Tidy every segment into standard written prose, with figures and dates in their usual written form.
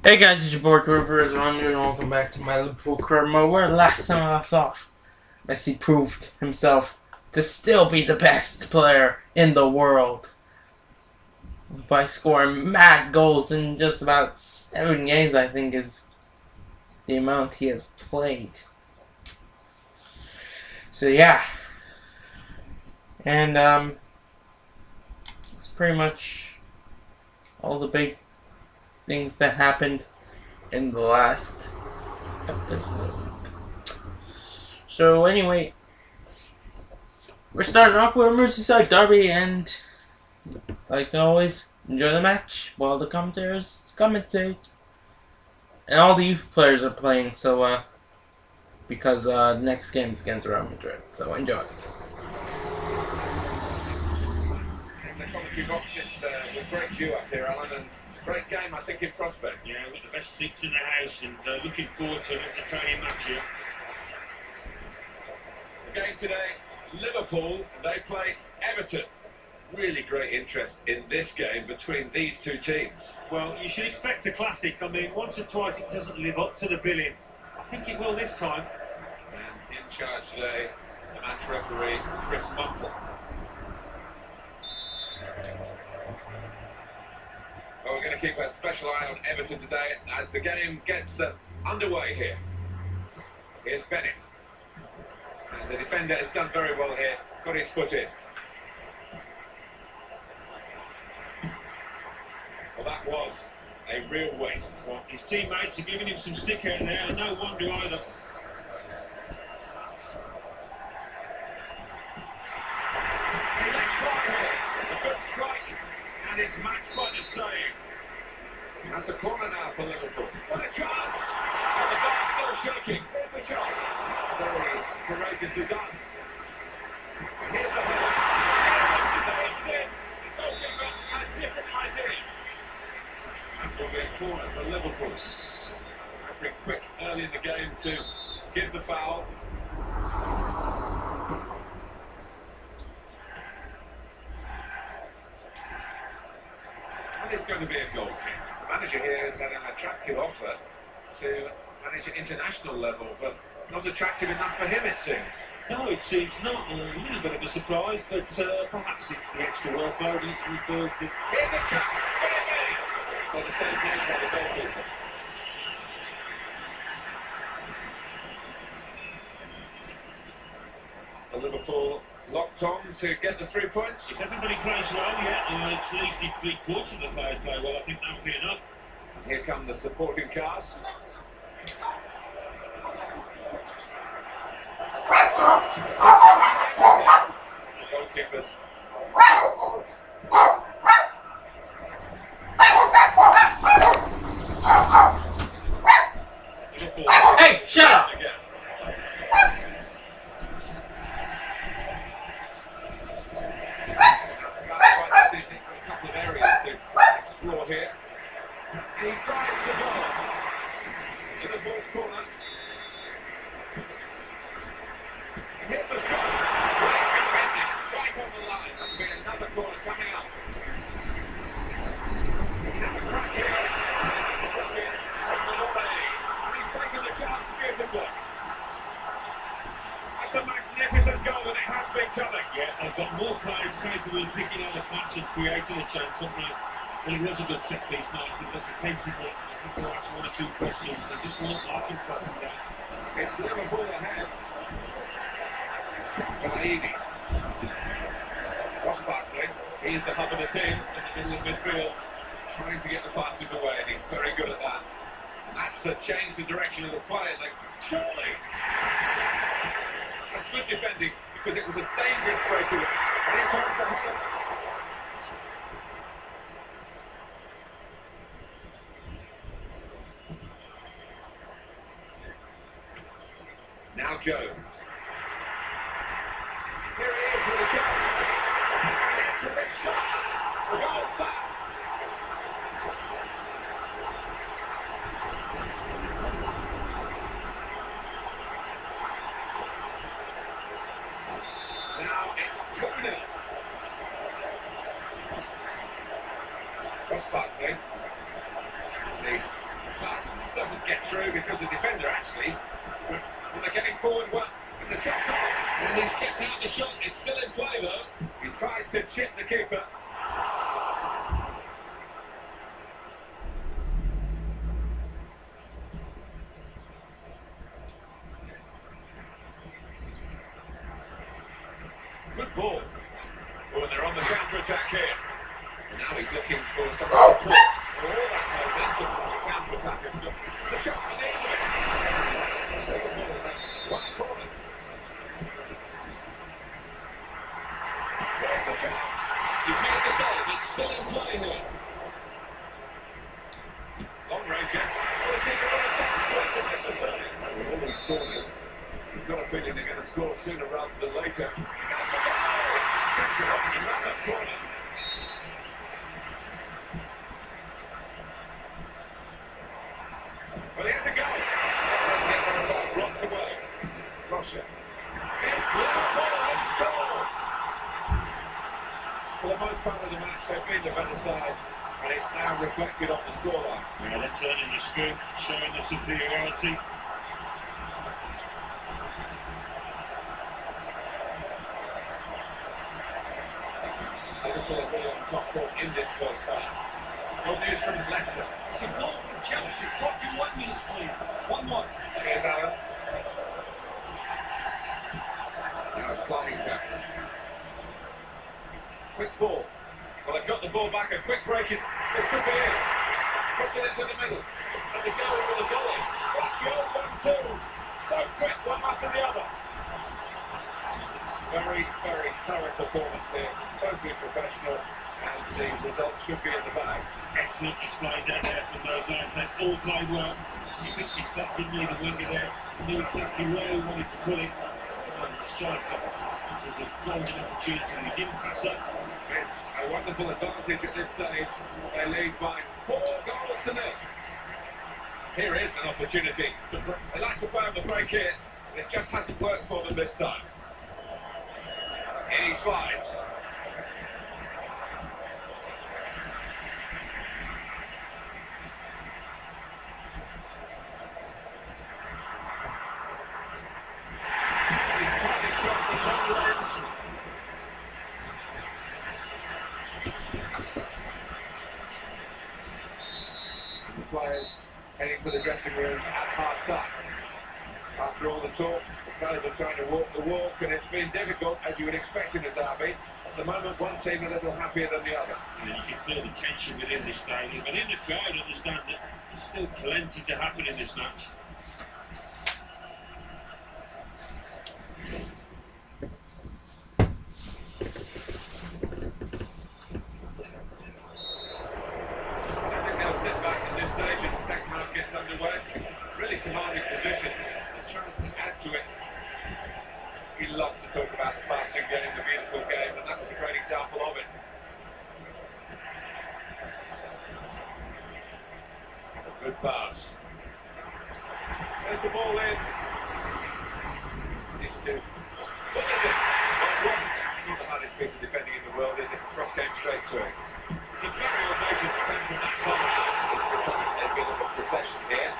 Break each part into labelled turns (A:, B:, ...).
A: Hey guys, it's your boy Rivers and welcome back to my Liverpool career mode where last time I left off, Messi proved himself to still be the best player in the world by scoring mad goals in just about 7 games, I think is the amount he has played. So yeah, and it's pretty much all the big things that happened in the last episode. So anyway, we're starting off with a Merseyside derby, and like always, enjoy the match while the commentators commentate. And all the youth players are playing, so because the next game is against Real Madrid, so enjoy.
B: The commentary box is with great view up here, Alan, and great game, I think, in prospect.
C: Yeah, with the best seats in the house, and looking forward to an entertaining match here.
B: The game today, Liverpool, they play Everton. Really great interest in this game between these two teams.
C: Well, you should expect a classic. I mean, once or twice it doesn't live up to the billing. I think it will this time.
B: And in charge today, the match referee, Chris Mumford. Well, we're going to keep a special eye on Everton today as the game gets underway here. Here's Bennett. And the defender has done very well here, got his foot in. Well, that was a real waste.
C: Well, his teammates are giving him some stick out there, and no wonder either.
B: He lets fly here. A good strike, and it's matched by the save. That's a corner now for Liverpool. What a chance! And the bar's still shaking. Here's the shot. It's very courageously done. Here's the ball. Don't give up a different idea. That will be a corner for Liverpool. Referee quick early in the game to give the foul. And it's going to be a goal kick. The manager here has had an attractive offer to manage at international level, but not attractive enough for him, it seems.
C: No, it seems not. A little bit of a surprise, but perhaps it's the extra workload and he feels that...
B: Here's the trap. So the same game by the goalkeeper. The Liverpool locked on to get the 3 points.
C: If everybody plays well, yeah, it's at least if 3/4 of the players play well, I think that would be enough.
B: And here come the supporting cast. The goalkeepers. Liverpool.
A: Hey, shut up!
B: Again. Right decision, a couple of areas to explore here. And he drives the ball. Liverpool's corner. Here's the shot. Right on the line. That'll be another corner coming up. Have a crack here. And he's taken the chance beautifully. That's a magnificent goal, and it has been coming.
C: Yeah, they've got more players capable of picking out a pass and creating a chance, haven't they? Well, it was a good set piece night, but defensively, I think they'll ask one or two questions. They just weren't liking fucking that.
B: It's Liverpool ahead. Baidi. Ross Barkley. He's the hub of the team in the middle of midfield, trying to get the passes away, and he's very good at that. And that's changed the direction of the play. Like, surely. That's good defending because it was a dangerous breakaway. And here comes the header. Now Jones. Here he is with a chance. And it's a shot. The goal stands. Now it's 2-0. Ross Barkley. The pass doesn't get through because the defender actually, and they're getting forward well, and the shot's on, and he's kept out the shot. It's still in play though. He tried to chip the keeper. Good ball. Oh, they're on the counter-attack here. And now he's looking for something to talk. Oh, that momentum from the counter-attack is good. The shot on the end of it. Liverpool in that right corner. There's the chance. He's made the save. It's still in play here. Long range. Well, the keeper on a touch straight to make the save. With all these corners, you've got a feeling they're going to score sooner rather than later. Pressure on the right corner. Well, here's a goal. Blocked away. Russia. It's Liverpool in score. For the most part of the match, they've been the better side, and it's now reflected on the scoreline.
C: Yeah, they're turning the screw, showing the superiority.
B: Liverpool are really on top form in this first half. No news from Leicester.
D: It's a goal for Chelsea. 41 minutes played. 1-1.
B: Cheers, Alan. Now a sliding tackle. Quick ball. Well, they've got the ball back. A quick break is. This could be it. Puts it into the middle. And they go with the volley. That's the old 1-2. So quick, one after the other. Very, very thorough performance here. Totally professional. And the result should be in the bag.
C: Excellent displays out there from those lads. They've all played well. He picked his spot, didn't he, the winger there. Knew exactly where he wanted to put it. And the striker was a golden opportunity. He didn't pass up.
B: It's a wonderful advantage at this stage. They lead by 4 goals to 0. Here is an opportunity. They like to play on the break here. It just hasn't worked for them this time. In he slides. He's tried his shot from long range. The players heading for the dressing room at half-time. After all the talk, the players are trying to walk the walk, and it's been difficult, as you would expect in a derby. At the moment, one team a little happier than the other.
C: You can feel the tension within this stadium, but in the crowd understand that there's still plenty to happen in this match.
B: I think they'll sit back at this stage and the second half gets underway. Really commanding position, a chance to add to it. We love to talk about the passing game, the beautiful game, and that was a great example of it. It's a good pass. There's the ball in. Needs to. What is it? Well, it's not the hardest piece of defending in the world, is it? Cross came straight to him. It's a very audacious defense from that corner. It's becoming a bit of a procession here.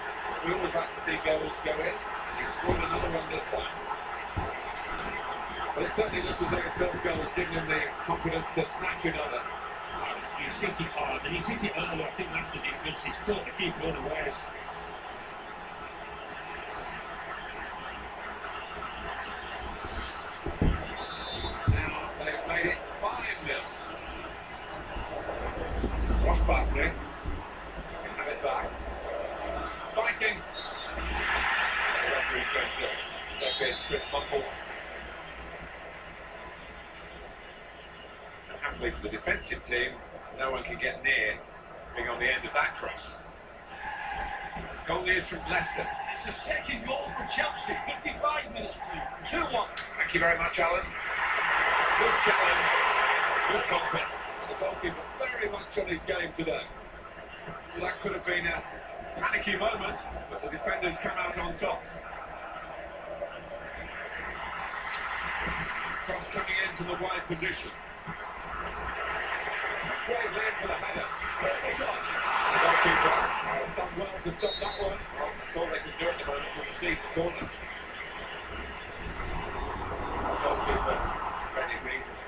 B: We always like to see goals go in. He's scored another one this time. But it certainly looks as though his first goal has given him the confidence to snatch another.
C: He's hit it hard, and he's hit it early. I think that's the difference. He's caught the keeper unawares.
B: Now they've made it 5-0. Ross Barkley can have it back. Fighting. The referee's going to step in. Chris Mumble. And happily for the defensive team, no one can get near being on the end of that cross. Goal news from Leicester.
D: It's the second goal for Chelsea. 55 minutes played. 2-1.
B: Thank you very much, Alan. Good challenge, good contact. And the goalkeeper very much on his game today. Well, that could have been a panicky moment, but the defenders come out on top. Cross coming into the wide position. Great lane for the header. Where's the shot? goalkeeper has done well to stop that one. Well, that's all they can do at the moment. We'll see the corner. The goalkeeper read it easily.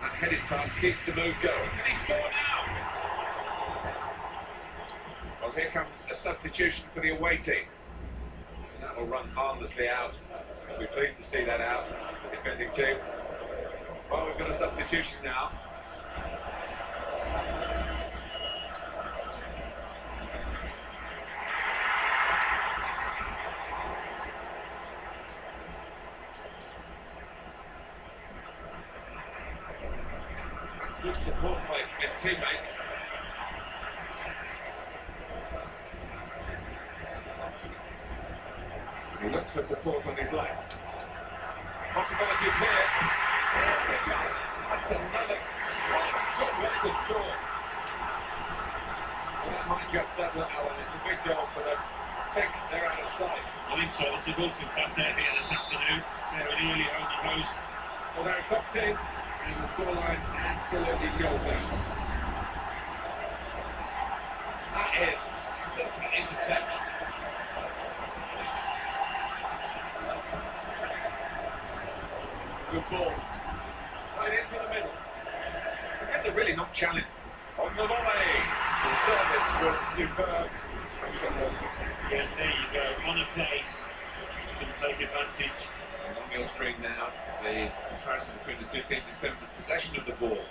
B: That headed pass keeps the move going. And he's scored now! Well, here comes a substitution for the away team. And that will run harmlessly out. We'll be pleased to see that out, the defending team. Well, we've got a substitution now. Good support play from his teammates. He looks for support on his left. Possibilities here. Here's the shot. That's another good way to score. Well, that might just settle it, Alan. It's a big goal for them. I think they're out of sight.
C: I think so. It's a good confess here this afternoon. They're nearly on the post.
B: Well, they're a top team, and the scoreline absolutely shows that. That is super interception. Good ball. Right into the middle. Again, they're really not challenged. On the volley. The service was superb.
C: Yeah, there you go. On a pace. You can take advantage.
B: On your screen now, the comparison between the two teams in terms of possession of the ball.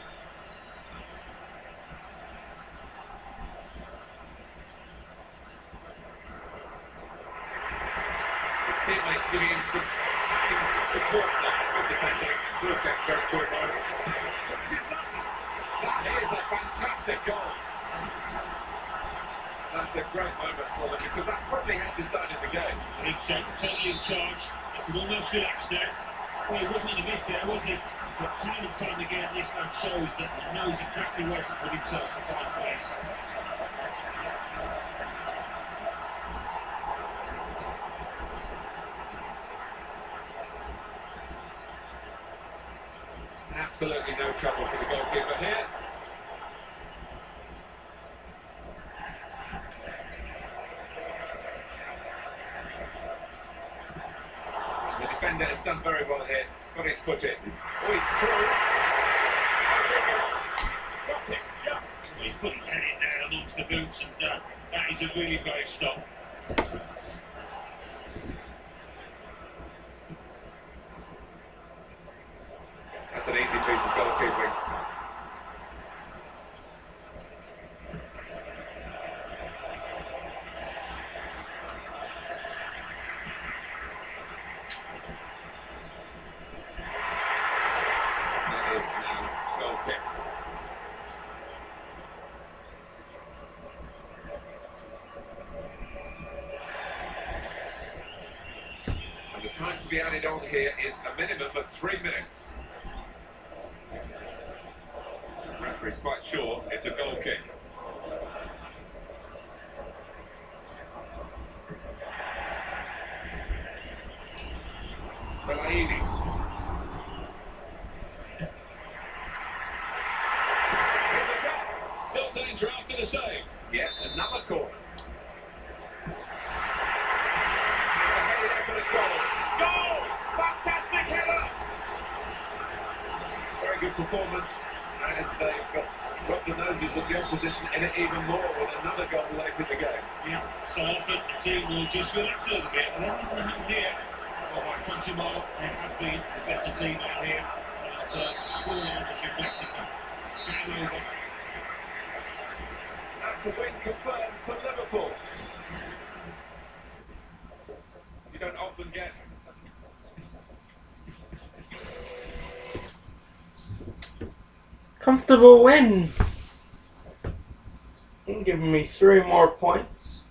B: His teammates giving him some support now. Good defending. Good territory. That is a fantastic goal. That's a great moment for them because that probably has decided the game.
C: I think so. Totally in charge. He could almost relax there. Well, he wasn't in a miss there, was he? But time and time again, this lad shows that he knows exactly where to put himself to find space.
B: Absolutely no trouble for the goalkeeper here. The defender has done very well here. Got his foot in. Oh, he's through. Got it just.
C: He's put his head in there amongst the boots, and that is a really brave stop.
B: That's an easy piece of goalkeeping. That is now goal kick. And the time to be added on here is a minimum of 3 minutes. The referee's quite sure it's a goal kick. Fellaini. Here's a shot. Still danger after the save. Yes, another corner. It's a headed effort at goal. Goal! Fantastic header! Very good performance. And they've got the noses of the opposition in it even more with another goal late in the game.
C: Yeah, so often the team will just relax a little bit, and that hasn't happened here. Well, by country mile, they have been the better team out here, and the scoreline has reflected that. Game over.
B: That's a win confirmed for Liverpool. You don't often get
A: Comfortable win. Giving me 3 more points.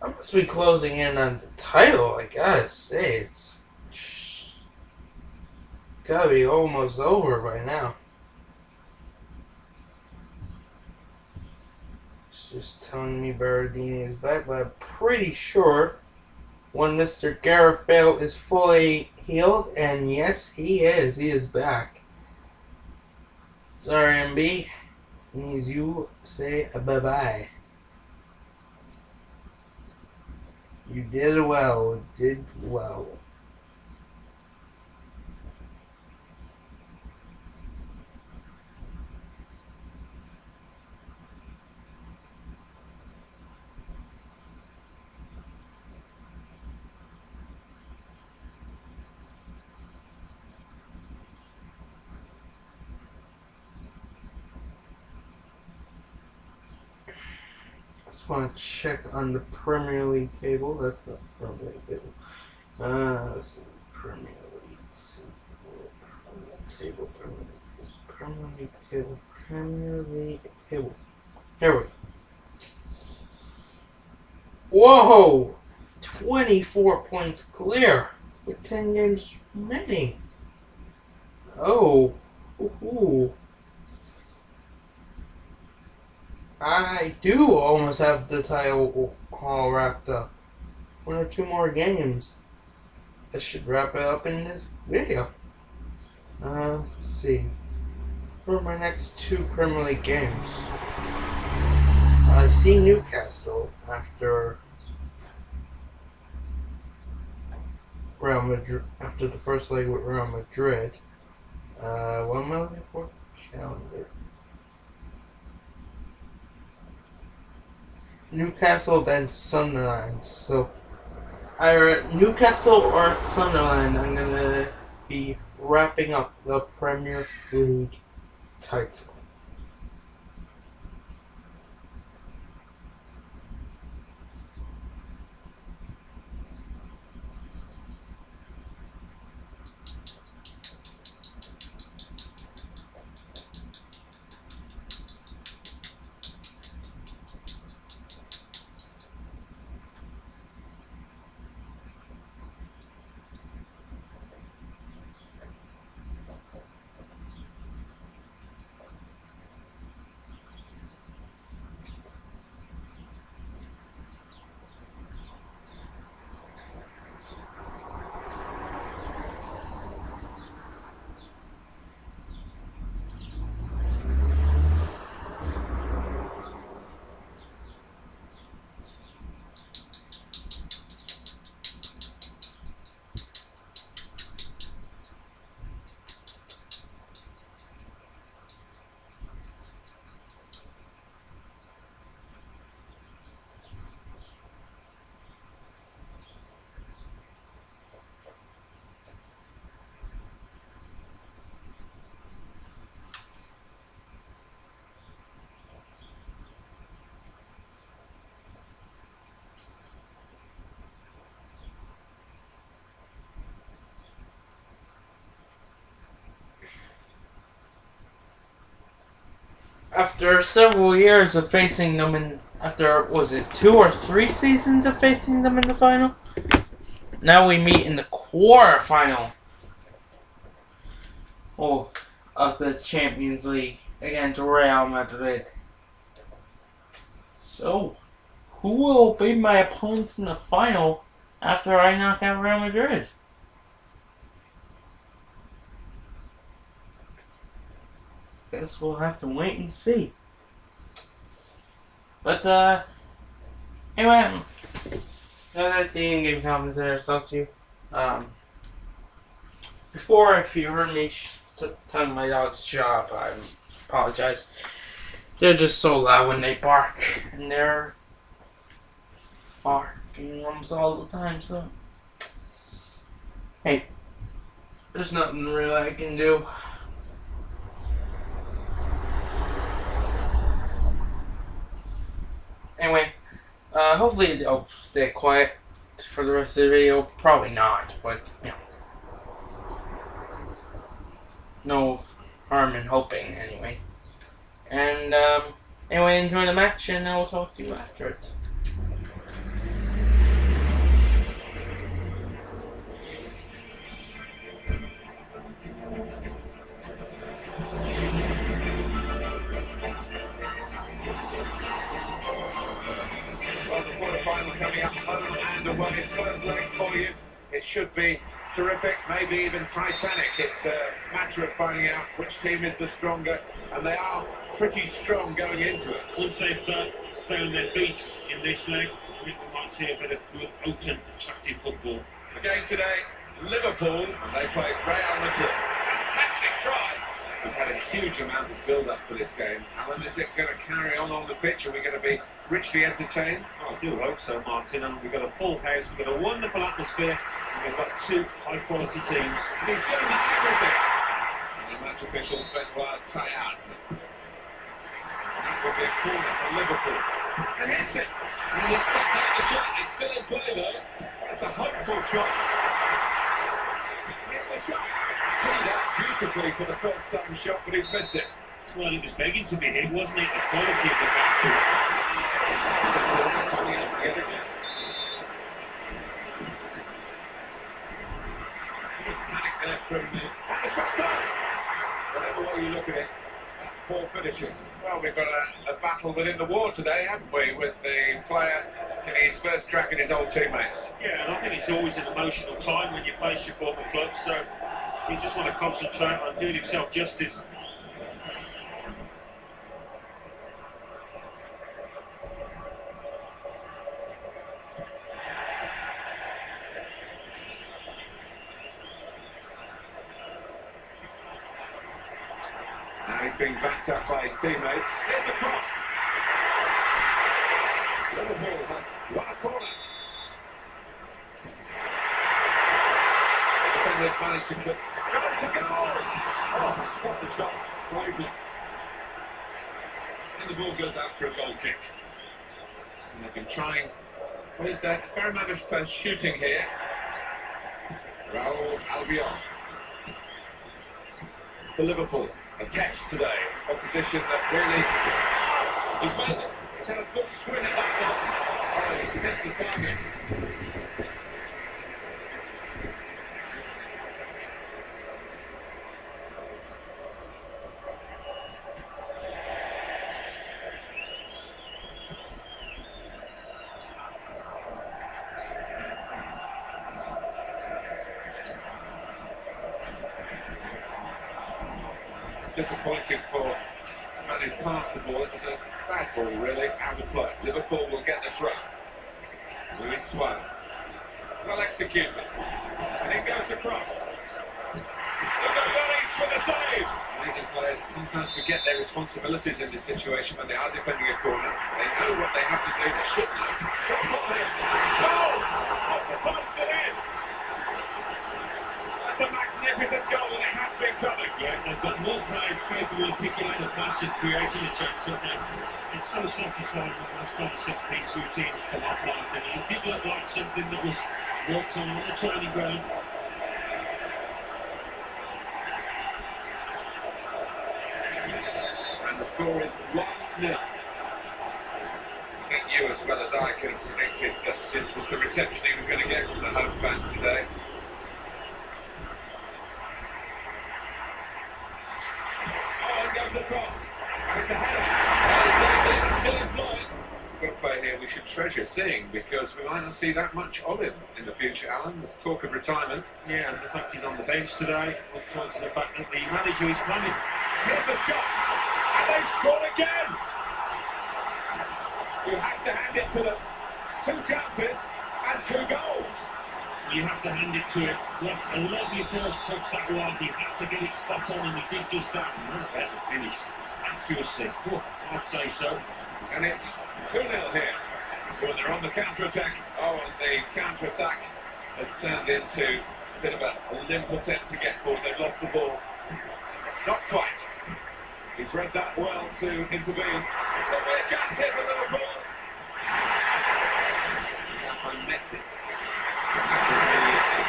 A: I must be closing in on the title, I gotta say. It's gotta be almost over by now. just telling me Berardini is back, but I'm pretty sure when Mr. Gareth Bale is fully healed, and yes, he is. He is back. Sorry, MB. Needs you say bye-bye. You did well. Did well. Just want to check on the Premier League table. That's not Premier League table. Let's see. Premier League table. Premier League table. Premier League table. Here we go. Whoa! 24 points clear with 10 games remaining. Oh. Ooh. I do almost have the title all wrapped up. 1 or 2 more games. I should wrap it up in this video. Let's see. For my next 2 Premier League games. I see Newcastle after Real Madrid, after the first leg with Real Madrid. What am I looking for? Calendar. Newcastle, then Sunderland. So, either Newcastle or Sunderland, I'm gonna be wrapping up the Premier League title. After several years of facing them after, was it 2 or 3 seasons of facing them in the final? Now we meet in the quarterfinal of the Champions League against Real Madrid. So, who will be my opponents in the final after I knock out Real Madrid? Guess we'll have to wait and see. But, anyway, now that the in-game commentators talk to you, before, if you heard me telling my dog's job, I apologize. They're just so loud when they bark, and they're barking almost all the time, so, hey, there's nothing really I can do. Anyway, hopefully I'll stay quiet for the rest of the video. Probably not, but, you know. No harm in hoping, anyway. And, anyway, enjoy the match, and I will talk to you after it.
B: underway. First leg for you. It should be terrific, maybe even titanic. It's a matter of finding out which team is the stronger, and they are pretty strong going into it.
C: Once they've found their feet in this leg, I think we might see a bit of good, open, attractive football.
B: The game today, Liverpool, and they play Real Madrid. Fantastic try. We've had a huge amount of build-up for this game. Alan, is it going to carry on the pitch? Are we going to be richly entertained?
C: I do hope so, Martin. And we've got a full house, we've got a wonderful atmosphere, and we've got two high-quality teams.
B: And he's doing everything. And the match official, Benoit Tayat. That will be a corner for Liverpool. And hits it. And he's got out the shot. It's still in play, though. It's a hopeful shot. Hit the shot. Teed up beautifully for the first time shot, but he's missed it.
C: Well, it was begging to be hit, wasn't it? The quality of the basket.
B: Panic there from the shot time. Whatever way you look at it, that's poor finishing. Well, we've got a battle within the war today, haven't we, with the player in his first crack at his old teammates.
C: Yeah, and I think it's always an emotional time when you face your former club, so you just want to concentrate on doing himself justice.
B: Now he's being backed up by his teammates. Here's the cross. Liverpool have won a corner. The defender managed to clip. Goes a goal! Oh, what a shot. Bravely. And the ball goes out for a goal kick. And they've been trying with a fair amount of shooting here. Raul Albion. For Liverpool. A test today, opposition that really, he's made it. He's had a good swing at that ball. Oh, he's missed the target. Disappointing for the man who's passed the ball. It was a bad ball, really, out of play. Liverpool will get the throw. Luis Suarez. Well executed. And in goes the cross. Look at Lloris for the save. Amazing players sometimes forget their responsibilities in this situation when they are defending a corner. They know what they have to do. They should know. Shot on him. Goal! What a punched it in! That's a magnificent goal, and it has been covered.
C: Yeah, they've got more players capable of picking out a pass and creating a chance, haven't they? It's so satisfying when those kind of set-piece routines come up like that. It did look like something that was worked on the training ground.
B: And the score is 1-0. I think you, as well as I, could have predicted that this was the reception he was going to get from the home fans today. The cross. And it's a header. Still in play. Good play here we should treasure seeing, because we might not see that much of him in the future, Alan. There's talk of retirement.
C: Yeah, and the fact he's on the bench today will point to the fact that the manager is planning.
B: Here's the shot. And they've scored again. You have to hand it to them. 2 chances and 2 goals.
C: You have to hand it to him. What a lovely first touch that was. He had to get it spot on, and he did just that. And what about the finish? Accuracy. Oh, I'd say so.
B: And it's 2-0 here. When they're on the counter-attack. Oh, and the counter-attack has turned into a bit of a limp attempt to get forward. They've lost the ball. Not quite. He's read that well to intervene. There'll be a chance here for Liverpool. That one messy.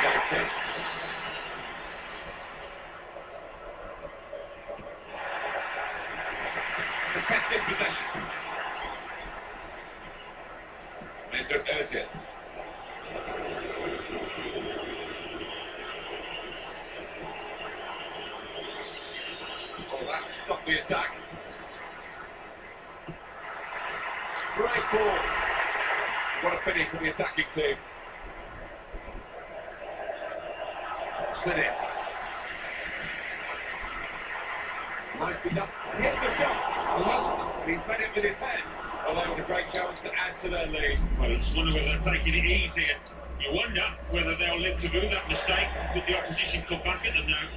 B: Okay. Contested possession. Mr. Ozil. Oh, that stopped the attack. Great ball. What a pity for the attacking team. slid in. Nicely done. Hit the shot. Well, he's made it with his head. Well, that was a great chance to add to their lead.
C: Well, you just wonder whether they're taking it easy. You wonder whether they'll live to do that mistake. Could the opposition come back at them now?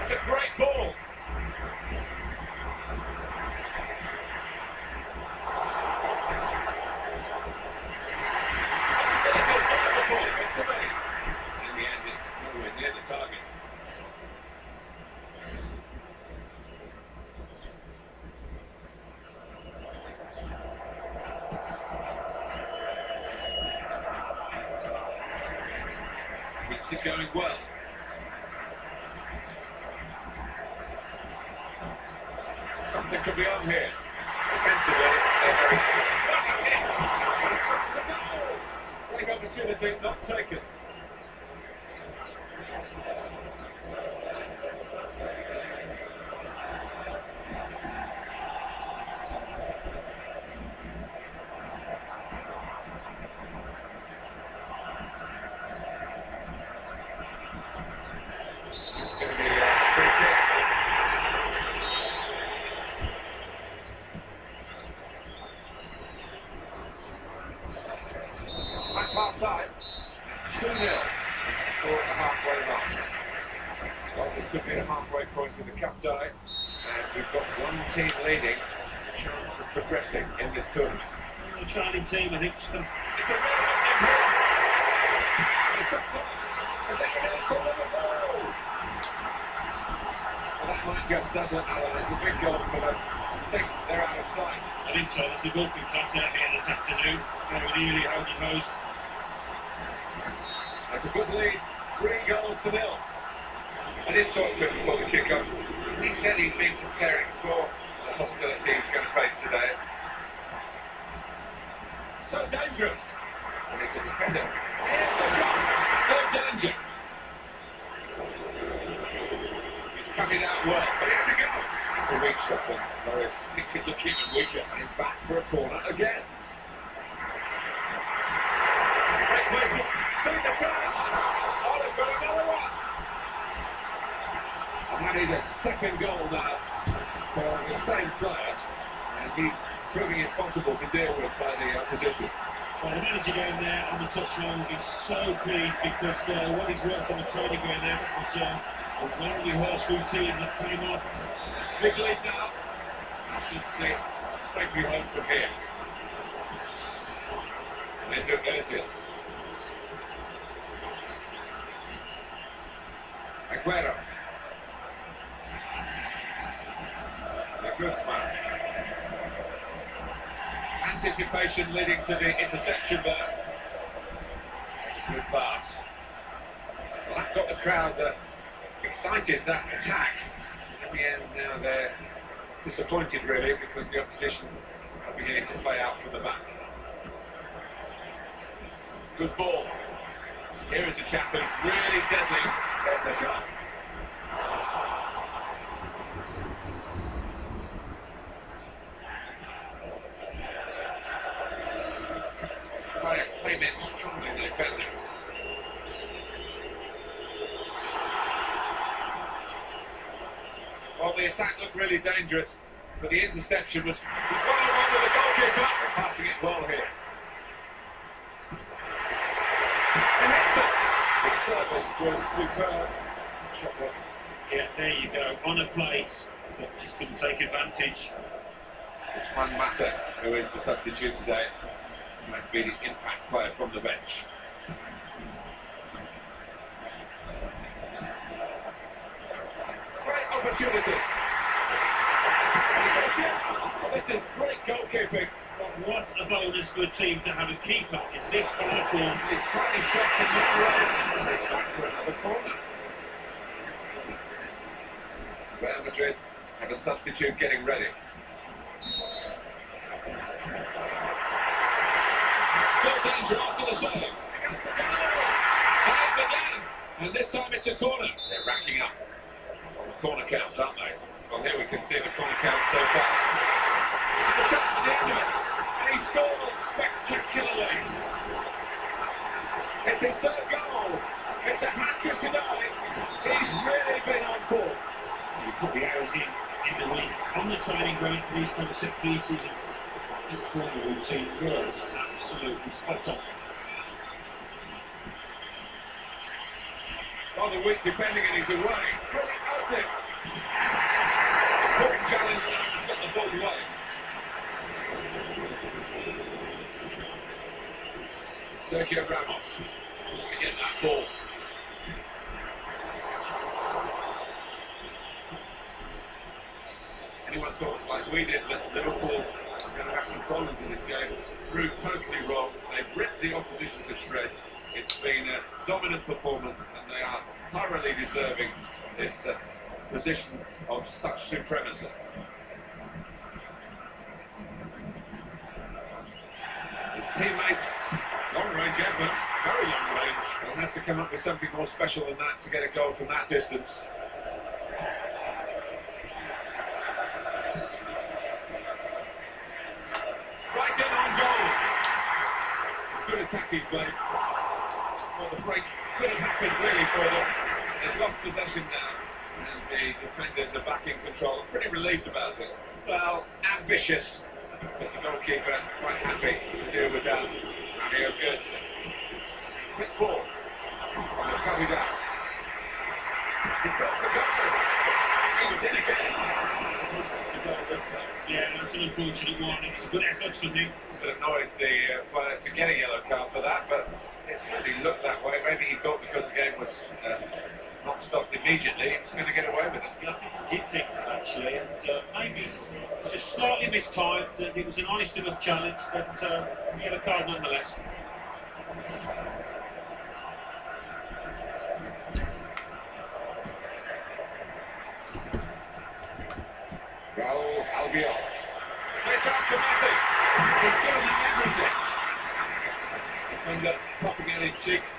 B: It's a great ball. In the end, it's nowhere near the target. Keeps it going well. Something could be on here. Defensively, they're very strong. Great opportunity, not taken. It's going to be a free kick. That's half time. 2-0 for the halfway mark. Well, this could be a halfway point with the cup tie, and we've got one team leading, a chance of progressing in this tournament.
C: The trailing team, I think,
B: It's a really good hit. It's up top, and then it is for Liverpool. Well, that might just settle it now. It's a big goal for them. I think they're out of sight.
C: I think so. There's a golfing class out here this afternoon. Very nearly holding those.
B: That's a good lead, 3-0. I did talk to him before the kick-off. He said he'd been preparing for the hostility he's going to face today. So dangerous. And he's a defender. Here's the shot. Still danger. He's coming out well, but it's a goal. It's a weak shot, and Morris makes it look even weaker, and it's back for a corner again. Great placement. See the chance. Oh, they've got another one. And that is a second goal now for the same player, and he's proving it possible to deal with by the opposition.
C: Well, the manager down there on the touchline will be so pleased because what he's worked on the training ground there was a well-rehearsed routine that came off.
B: Big lead now. I should say safely home from here. There's it. Aguero. Guzman. Anticipation leading to the interception there. That's a good pass. Well, that got the crowd excited, that attack. In the end, now they're disappointed really because the opposition are beginning to play out from the back. Good ball. Here is a chap who's really deadly. There's the shot. Came in strongly, the defender. Well, the attack looked really dangerous, but the interception was one-on-one with the goalkeeper. They're passing it well here. And hits it. The service was superb. The shot wasn't.
C: Yeah, there you go. On a plate, but just couldn't take advantage.
B: It's Juan Mata who is the substitute today. Might be the impact player from the bench. Great opportunity. Well, this is great goalkeeping.
C: But what a bonus for a team to have a keeper in this kind of form.
B: He's trying to shot from the He's back for another corner. Real Madrid have a substitute getting ready. Still danger after the save. Against the goal. Saved again. And this time it's a corner. They're racking up on the corner count, aren't they? Well, here we can see the corner count so far. The shot at the end of it. And he scores spectacularly. It's his third goal. It's a hat-trick tonight. He's really been on form.
C: You put the hours in the week on the training ground for these kind of set pieces and corner routine was absolutely spot on.
B: On the weak defending and he's away. Brilliant opening. Quick challenge now, he's got the ball away. Sergio Ramos wants to get that ball. Anyone thought, like we did, that Liverpool were going to have some problems in this game? Proved totally wrong. They've ripped the opposition to shreds. It's been a dominant performance and they are thoroughly deserving this position of such supremacy. His teammates, long-range effort, very long range, will have to come up with something more special than that to get a goal from that distance. Right in on goal. It's good attacking play. Well, the break could have happened really for them. They've lost possession now, and the defenders are back in control. I'm pretty relieved about it. Well, ambitious, but the goalkeeper quite happy to deal with that. Mario Götze. Quick ball. Coming down. He's got the goal. He was in again.
C: Yeah, that's an unfortunate one. It was a good effort from him.
B: It annoyed the player to get a yellow card for that, but it certainly looked that way. Maybe he thought because the game was not stopped immediately, he was going to get away with it.
C: Yeah, I think he did think that actually, and maybe just slightly mistimed. It was an honest enough challenge, but he had a card nonetheless.
B: Raul Albiol. It's out to Messi. He's doing everything. Defender popping out his cheeks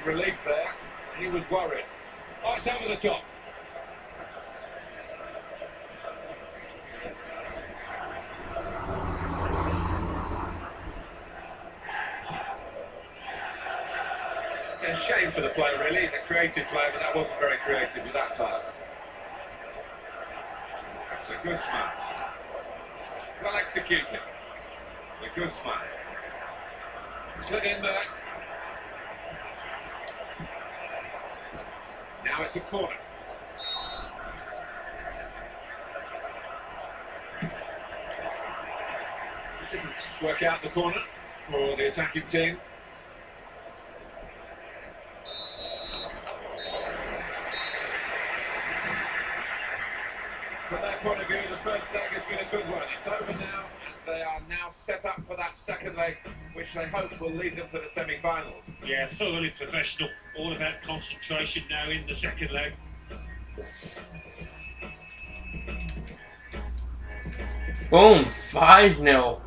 B: in relief there. He was worried. Oh, it's over the top. It's a shame for the player, really. He's a creative player, but that wasn't very creative with that pass. The Guzman. Well executed. The Guzman. Slid in there. Now it's a corner. Didn't work out the corner for the attacking team. From their point of view, the first leg has been a good one. It's over now. They are now set up for that second leg, which they hope will lead them to the semi-finals.
C: Yeah, thoroughly professional. All about concentration now in the second leg.
A: Boom, 5-0.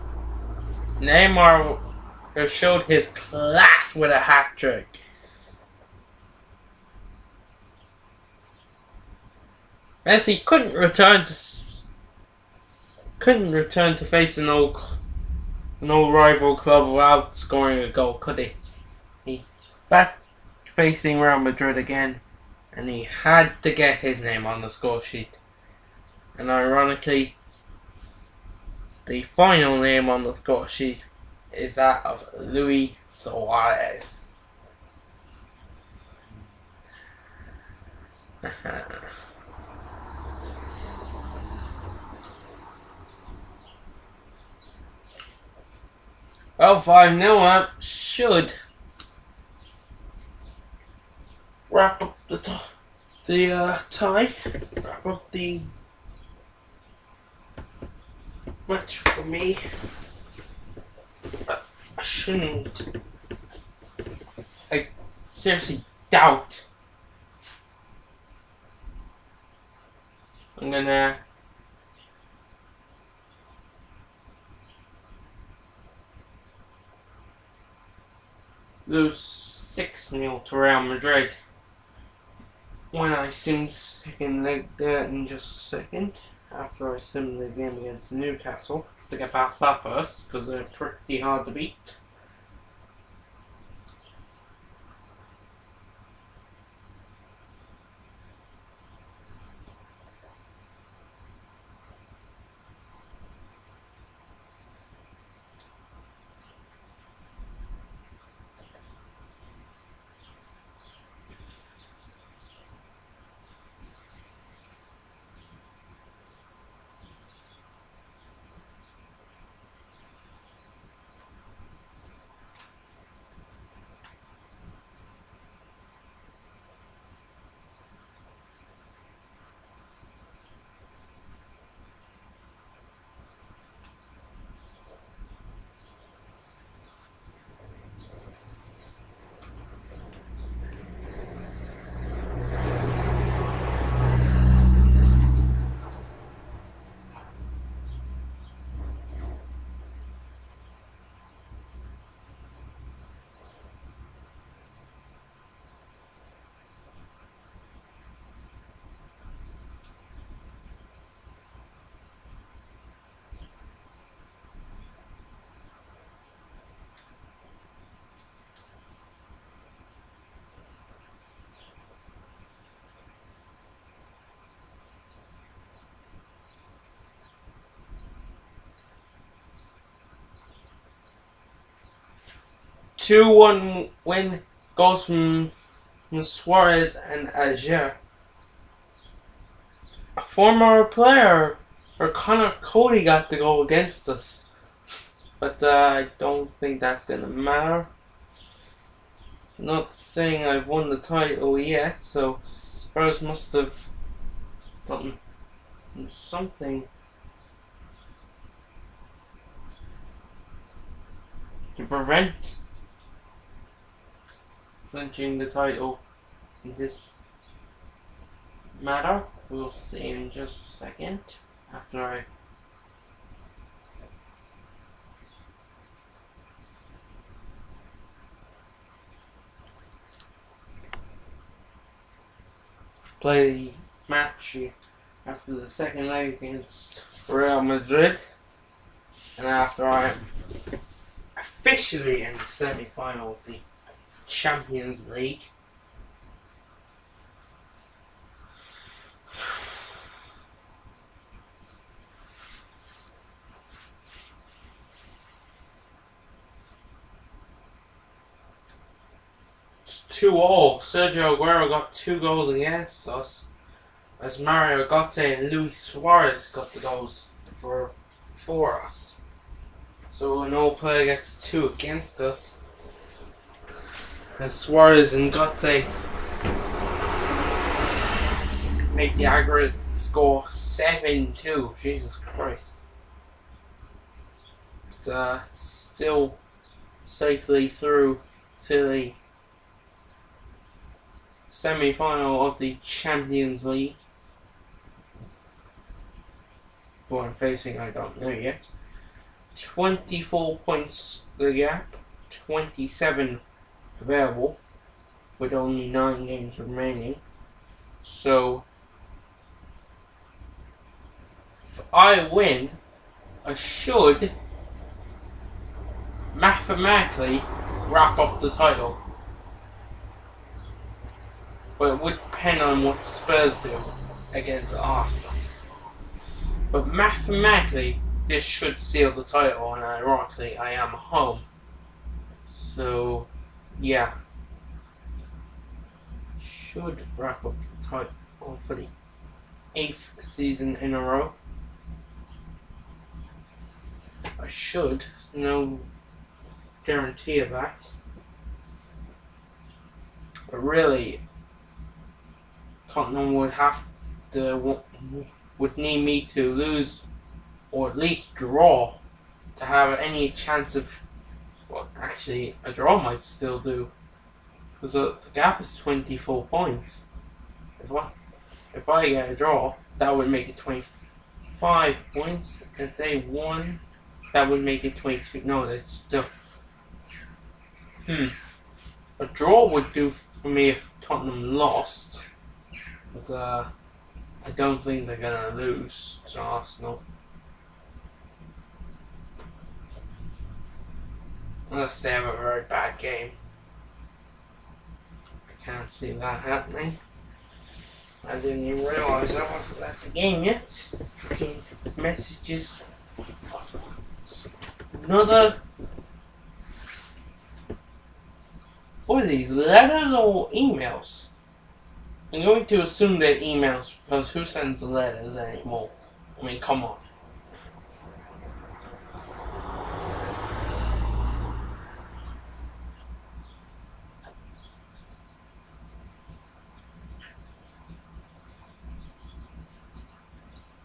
A: Neymar showed his class with a hat-trick. Messi couldn't return to face an old rival club without scoring a goal, could he? He back facing Real Madrid again, and he had to get his name on the score sheet. And ironically, the final name on the score sheet is that of Luis Suarez. Well, 5-0 up should wrap up the tie. Wrap up the match for me. I shouldn't. I seriously doubt I'm gonna lose 6-0 to Real Madrid when I sing second leg there in just a second. after I sim the game against Newcastle. To get past that first, because they're pretty hard to beat. Two-one win goes from Suarez and Ajer. A former player, or Connor Cody, got the goal against us. But I don't think that's going to matter. It's not saying I've won the title yet, so Spurs must have done something to prevent clinching the title in this matter. We'll see in just a second after I play the match after the second leg against Real Madrid, and after I am officially in the semi-final of the Champions League. It's 2-2. Sergio Aguero got 2 goals against us, as Mario Götze and Luis Suarez got the goals for us. So an old player gets 2 against us, as Suarez and Götze make the aggregate score 7-2. Jesus Christ. But, still safely through to the semi-final of the Champions League. Who I'm facing, I don't know yet. 24 points the gap, 27 available, with only 9 games remaining. So, if I win, I should mathematically wrap up the title. But it would depend on what Spurs do against Arsenal. But mathematically, this should seal the title, and ironically, I am home. So, yeah. Should wrap up the title for the 8th season in a row. I should. No guarantee of that. But really, Tottenham would need me to lose, or at least draw, to have any chance of, well, actually a draw might still do, because the gap is 24 points. If I get a draw, that would make it 25 points. If they won, that would make it 22. No, that's still a draw would do for me if Tottenham lost. But I don't think they're going to lose to Arsenal. Unless they have a very bad game. I can't see that happening. I didn't even realise I wasn't at the game yet. Fucking messages. Another. What are these, letters or emails? I'm going to assume they're emails because who sends letters anymore? I mean, come on.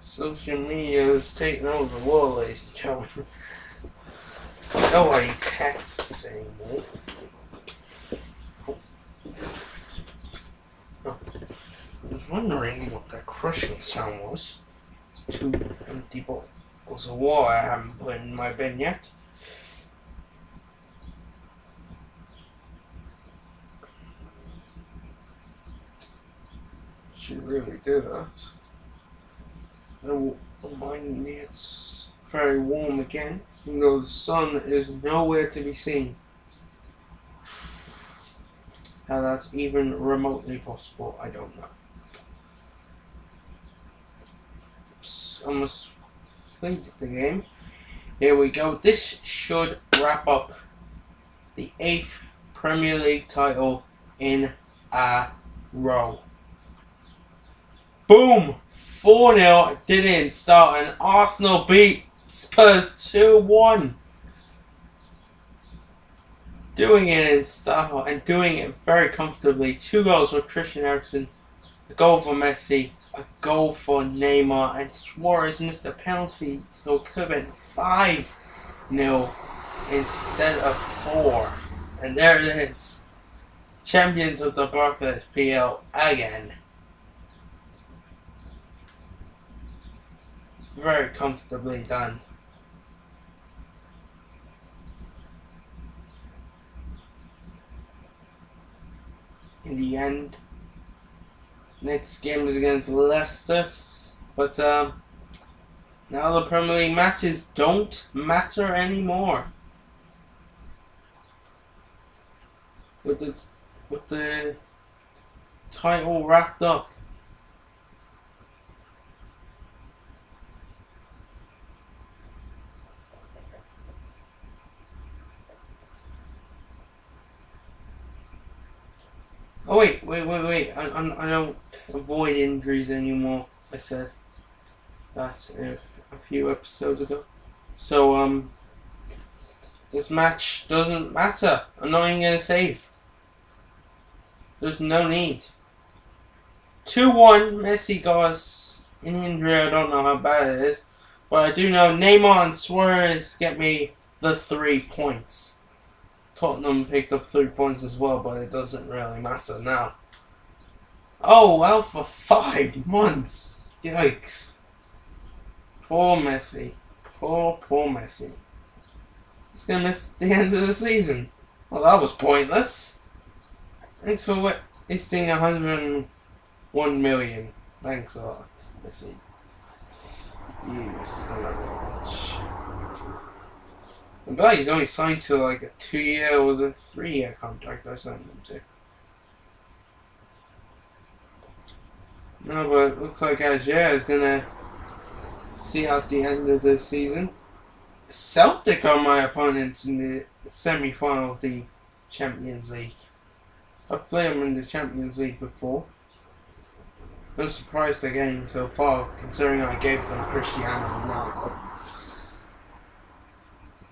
A: Social media is taking over the world, ladies and gentlemen. Nobody texts anymore. I was wondering what that crushing sound was. Two empty bottles of water I haven't put in my bin yet. Should really do that. Reminding me it's very warm again, even though the sun is nowhere to be seen. How that's even remotely possible, I don't know. Almost completed the game. Here we go. This should wrap up the 8th Premier League title in a row. Boom! 4-0. Didn't start, and Arsenal beat Spurs 2-1. Doing it in style and doing it very comfortably. 2 goals for Christian Eriksen, a goal for Messi, a goal for Neymar, and Suarez missed a penalty, so it could have been 5-0 instead of 4. And there it is. Champions of the Barclays PL again. Very comfortably done. In the end, next game is against Leicester, but now the Premier League matches don't matter anymore. With the title wrapped up. Oh wait! I don't avoid injuries anymore. I said that a few episodes ago. So this match doesn't matter. I'm not even gonna save. There's no need. 2-1. Messi got us an injury. I don't know how bad it is, but I do know Neymar and Suarez get me the 3 points. Tottenham picked up 3 points as well, but it doesn't really matter now. Oh, well, for 5 months. Yikes. Poor Messi. Poor Messi. He's going to miss the end of the season. Well, that was pointless. Thanks for wasting 101 million. Thanks a lot, Messi. You son of a bitch. But he's only signed to like a 2-year or was a 3-year contract I signed him to. No, but it looks like Alger is gonna see out the end of the season. Celtic are my opponents in the semi-final of the Champions League. I've played them in the Champions League before. I'm surprised they're getting so far, considering I gave them Cristiano Ronaldo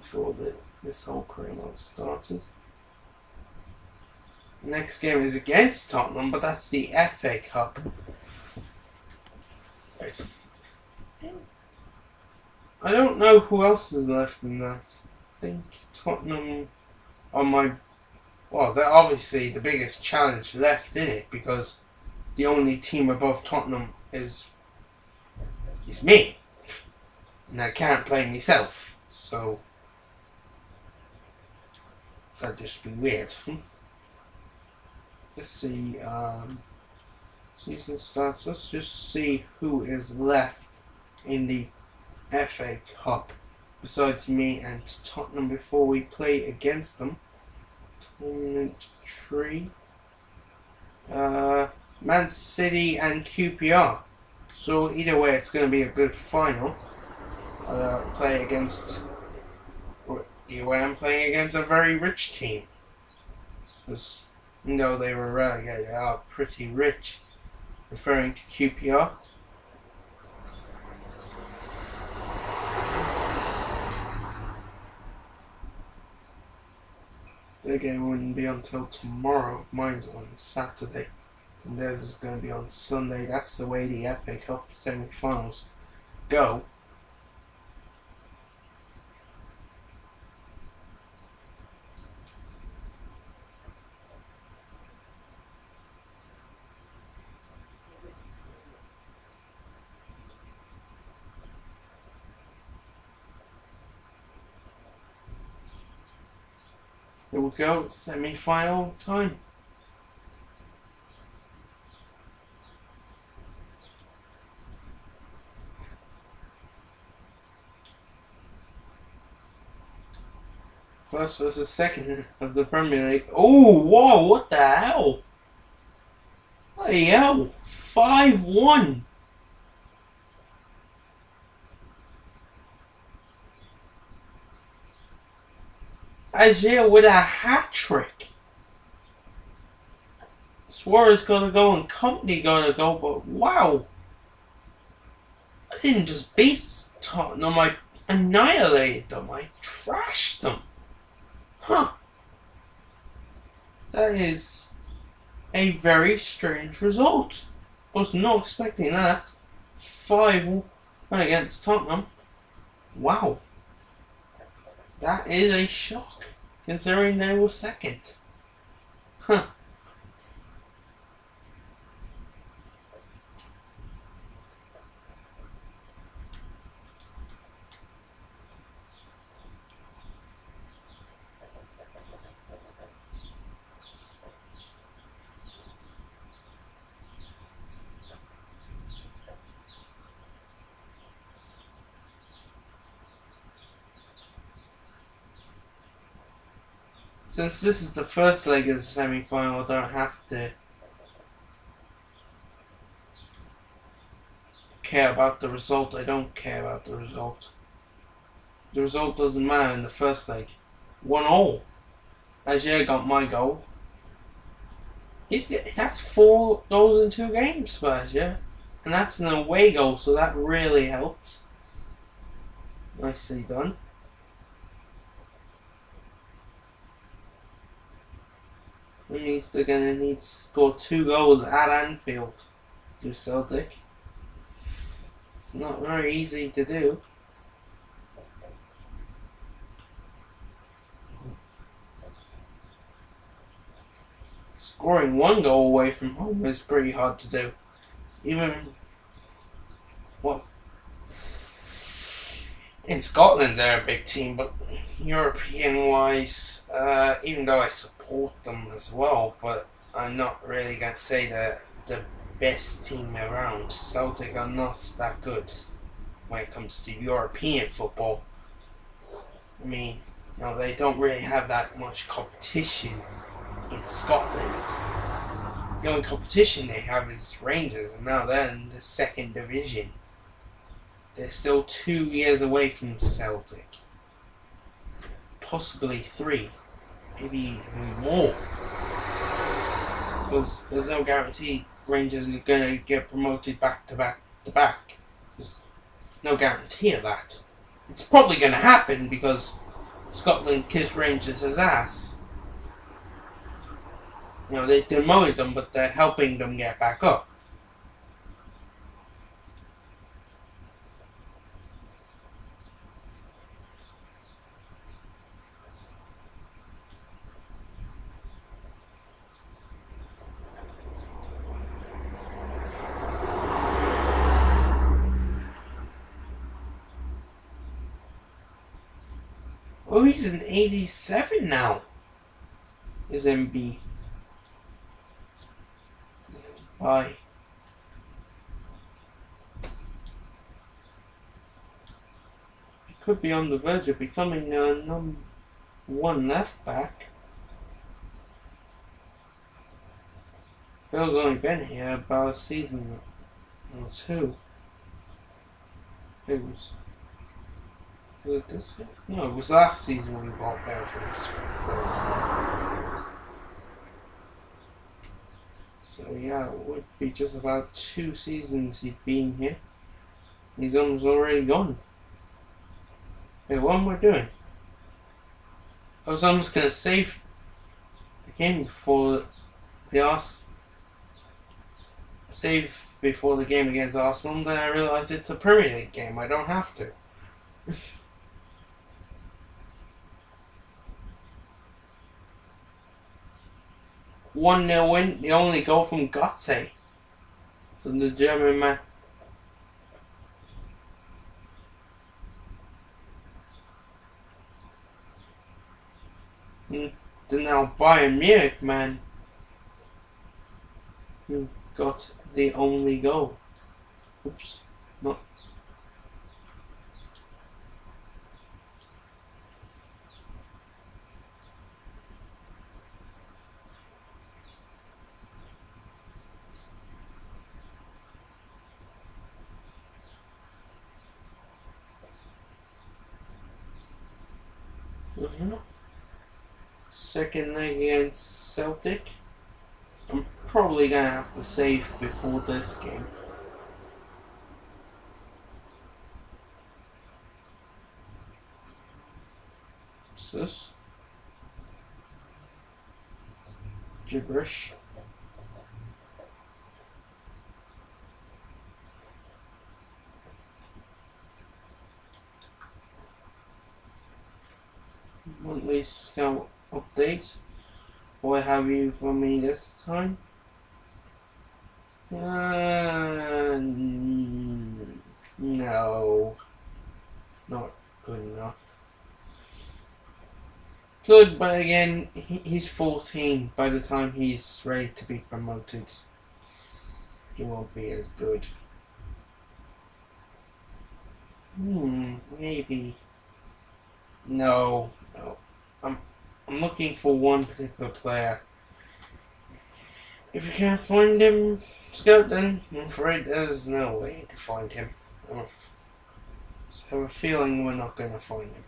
A: before this whole career mode started. Next game is against Tottenham, but that's the FA Cup. I don't know who else is left in that. I think Tottenham are my... Well, they're obviously the biggest challenge left in it, because the only team above Tottenham is me. And I can't play myself, so that'd just be weird. Let's see, season starts. Let's just see who is left in the FA Cup besides me and Tottenham before we play against them. Tournament tree. Man City and QPR. So either way, it's going to be a good final. Play against. Either way, I'm playing against a very rich team. Because even though they were relegated, they are pretty rich. Referring to QPR. Their game wouldn't be until tomorrow. Mine's on Saturday. And theirs is going to be on Sunday. That's the way the FA Cup semi-finals go. Here we go, semi-final time. First versus second of the Premier League. Oh, whoa, what the hell? Bloody hell, 5-1. Azir with a hat-trick. Suarez gotta go and Company gotta go, but wow. I didn't just beat Tottenham, I annihilated them, I trashed them. Huh. That is a very strange result. I was not expecting that. 5-1 against Tottenham. Wow. That is a shock, considering they were second. Huh. Since this is the first leg of the semi-final, I don't have to care about the result. I don't care about the result. The result doesn't matter in the first leg. 1-0. Azir got my goal. That's 4 goals in 2 games for Azir. And that's an away goal, so that really helps. Nicely done. That means they're going to need to score 2 goals at Anfield to Celtic. It's not very easy to do. Scoring 1 goal away from home is pretty hard to do. Even, well, in Scotland they're a big team, but European-wise, even though I support them as well, but I'm not really going to say that the best team around. Celtic are not that good when it comes to European football. I mean, they don't really have that much competition in Scotland. The only competition they have is Rangers, and now they're in the 2nd division. They're still 2 years away from Celtic. Possibly 3. Maybe even more. Because there's no guarantee Rangers are going to get promoted back to back to back. There's no guarantee of that. It's probably going to happen because Scotland kissed Rangers' ass. They demoted them, but they're helping them get back up. Oh, he's an 87 now. Is MB. Bye. could be on the verge of becoming a number one left back. Bill's only been here about a season or two. Was it this year? No, it was last season we bought Bale from Spurs. So yeah, it would be just about 2 seasons he'd been here. He's almost already gone. Hey, what am I doing? I was almost gonna save the game before save before the game against Arsenal, then I realised it's a Premier League game, I don't have to. 1-0 win, the only goal from Götze. So the German man. The now Bayern Munich man who got the only goal. Oops, not. Second leg against Celtic. I'm probably gonna have to save before this game. What's this? Gibberish. Monthly scout update. What have you for me this time? No. Not good enough. Good, but again, he's 14. By the time he's ready to be promoted, he won't be as good. Maybe. No. I'm looking for one particular player. If you can't find him, Scout, then I'm afraid there's no way to find him. I have a feeling we're not going to find him.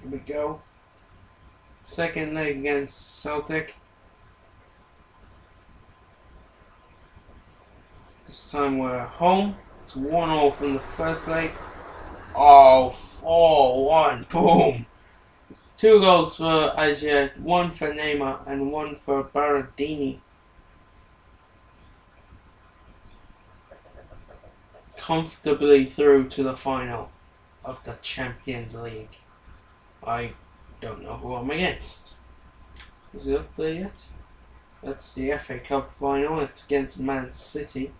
A: Here we go. Second leg against Celtic. This time we're at home. It's 1-0 from the first leg. Oh, 4-1. Boom. 2 goals for Ajer, 1 for Neymar, and 1 for Berardini. Comfortably through to the final of the Champions League. I don't know who I'm against. Is it up there yet? That's the FA Cup final. It's against Man City.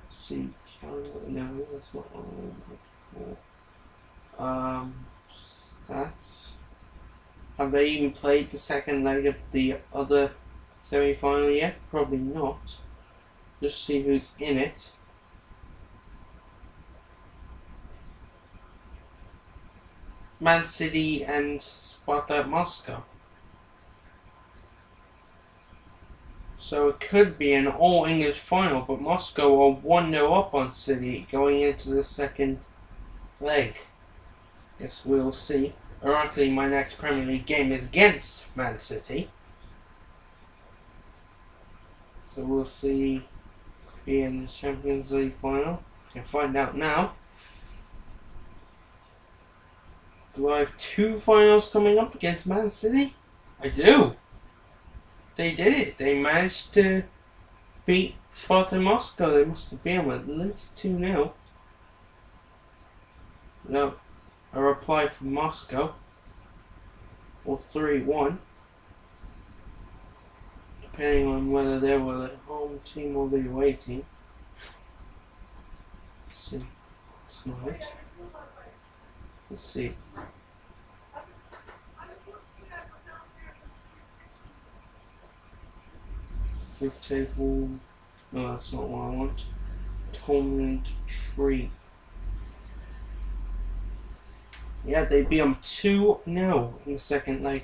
A: See, no, that's not what I'm looking for. Stats. Have they even played the second leg of the other semi-final yet? Probably not. Just see who's in it. Man City and Spartak Moscow. So it could be an all-English final, but Moscow are 1-0 up on City going into the second leg. Guess we'll see. Ironically, my next Premier League game is against Man City. So we'll see be in the Champions League final. Can find out now. Do I have 2 finals coming up against Man City? I do. They did it. They managed to beat Sparta Moscow, they must have been at least 2-0. No, a reply from Moscow. Or 3-1. Depending on whether they were the home team or the away team. Let's see. It's not it. Let's see. Group table. No, that's not what I want. Tournament tree. Yeah, they beat them 2-0 in the second leg.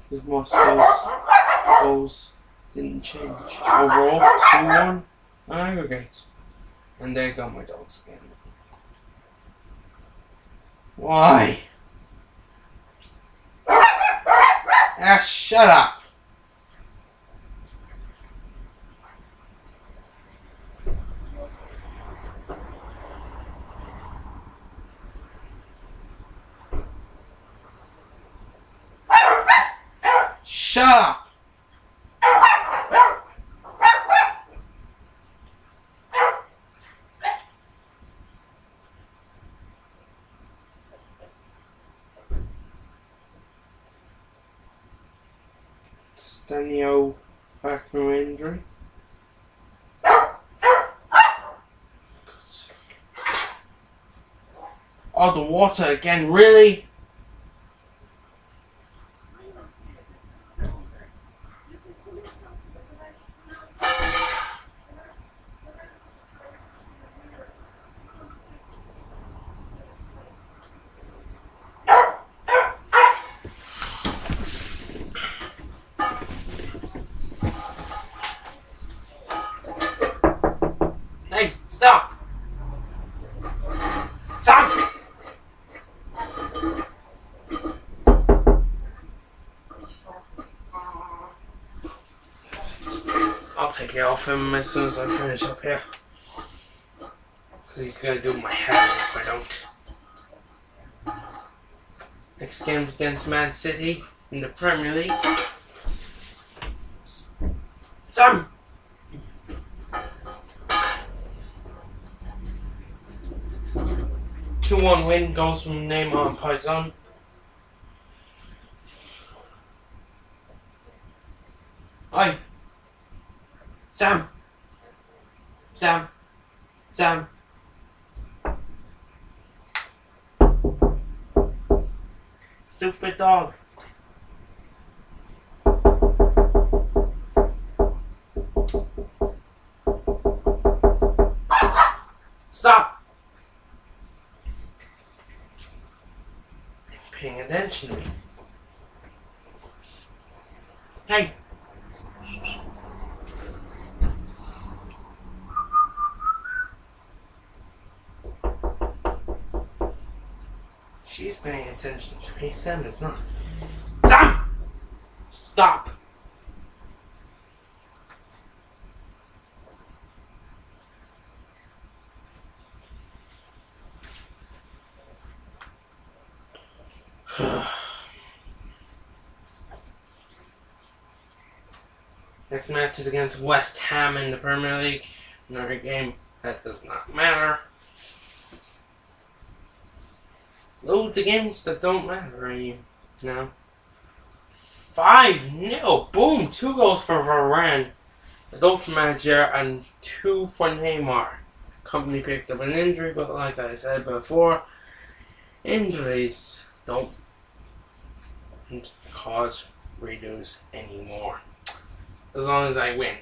A: Because Moscow's goals didn't change. Overall, 2-1 on aggregate. And there go my dogs again. Why? Ah, shut up! Shut up! Stanio back from injury. Oh, the water again, really? Hey, stop! Stop! I'll take it off him as soon as I finish up here. Because he's going to do my head if I don't. Next game's against Man City in the Premier League. Sam! 2-1 win, goals from Neymar and Paysan. Oi! Sam! Sam! Sam! Stupid dog! Stop! Paying attention to me. Hey! She's paying attention to me. Sam is not. Sam! Stop! Next match is against West Ham in the Premier League. Another game that does not matter. Loads of games that don't matter anymore now. 5-0. Boom. 2 goals for Varane. A goal for Manager and 2 for Neymar. Company picked up an injury, but like I said before, injuries don't cause redos anymore. As long as I win.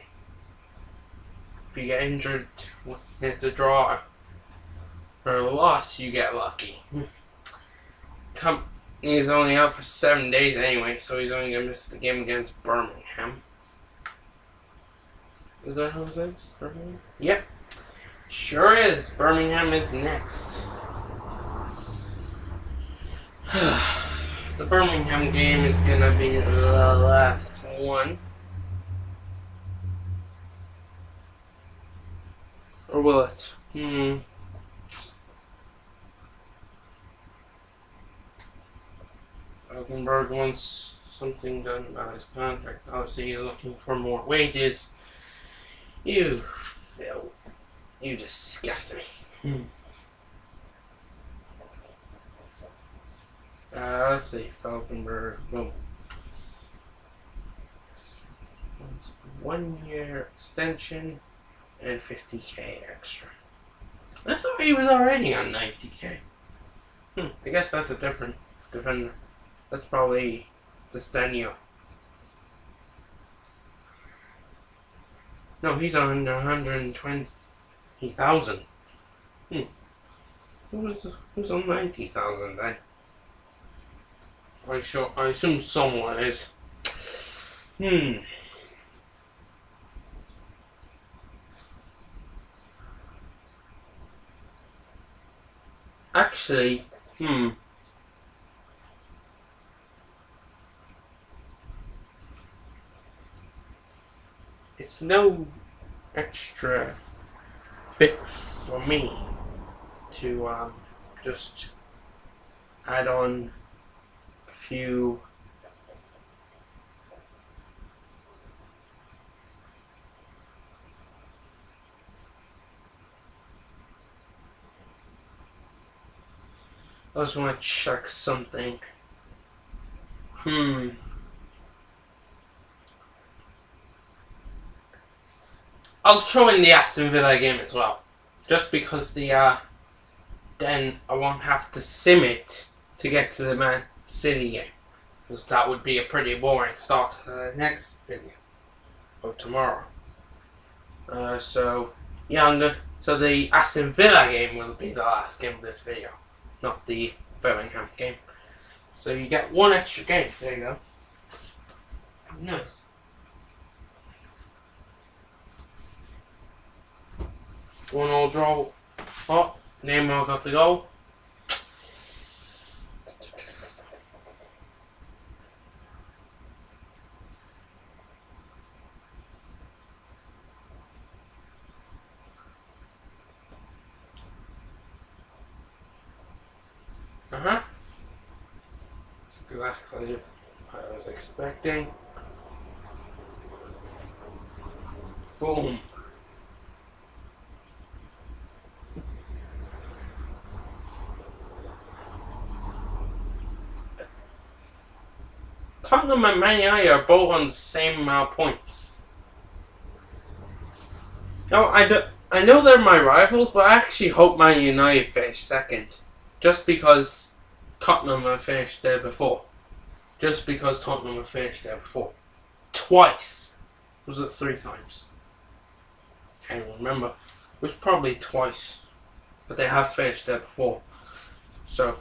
A: If you get injured, it's a draw or a loss, you get lucky. He's only out for 7 days anyway, so he's only going to miss the game against Birmingham. Is that how it says? Birmingham? Yep. Sure is. Birmingham is next. The Birmingham game is going to be the last one. Or will it? Falkenberg wants something done about his contract. Obviously, he's looking for more wages. You, Phil. You disgust me. Let's see. Falkenberg. Boom. It's 1 year extension and 50k extra. I thought he was already on 90k. I guess that's a different defender. That's probably Destenio. No, he's on 120,000. Who's on 90,000 then? I assume someone is. Actually, it's no extra bit for me to just add on a few I just want to check something. I'll throw in the Aston Villa game as well. Just because then I won't have to sim it to get to the Man City game. Because that would be a pretty boring start to the next video. Or tomorrow. So the Aston Villa game will be the last game of this video. Not the Birmingham game. So you get one extra game. There you go. Nice. 1-1 draw. Oh, Neymar got the goal. Exactly what I was expecting. Boom. Tottenham and Man United are both on the same amount of points. No, I know they're my rivals, but I actually hope Man United finish second. Just because Tottenham have finished there before. Twice. Was it 3 times? Can't remember. It was probably twice. But they have finished there before. So,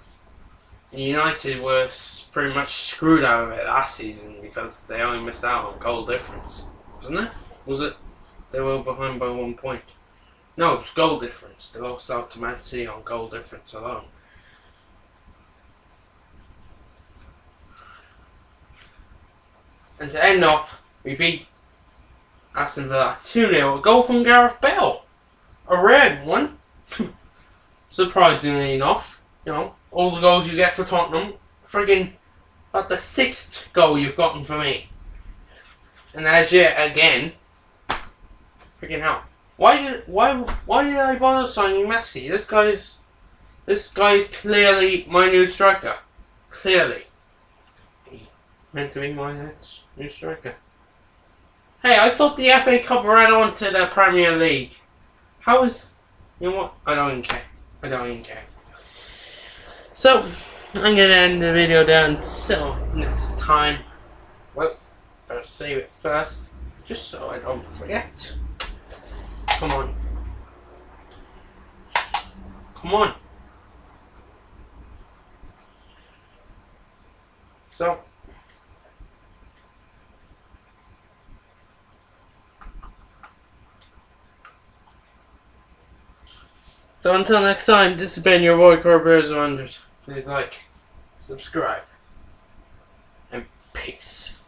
A: United were pretty much screwed out of it last season because they only missed out on goal difference. Wasn't it? Was it? They were behind by 1 point. No, it was goal difference. They lost out to Man City on goal difference alone. And to end up, we beat Aston Villa 2-0. A goal from Gareth Bale. A rare one. Surprisingly enough. You know, all the goals you get for Tottenham. Friggin' about the 6th goal you've gotten for me. And as yet again. Friggin' hell. Why did I bother signing Messi? This guy's clearly my new striker. Clearly. Meant to be my next new striker. Hey, I thought the FA Cup ran on to the Premier League. How is... You know what? I don't even care. So, I'm going to end the video there until next time. Well, better save it first. Just so I don't forget. Come on. So until next time, this has been your boy Corbears 100. Please like, subscribe, and peace.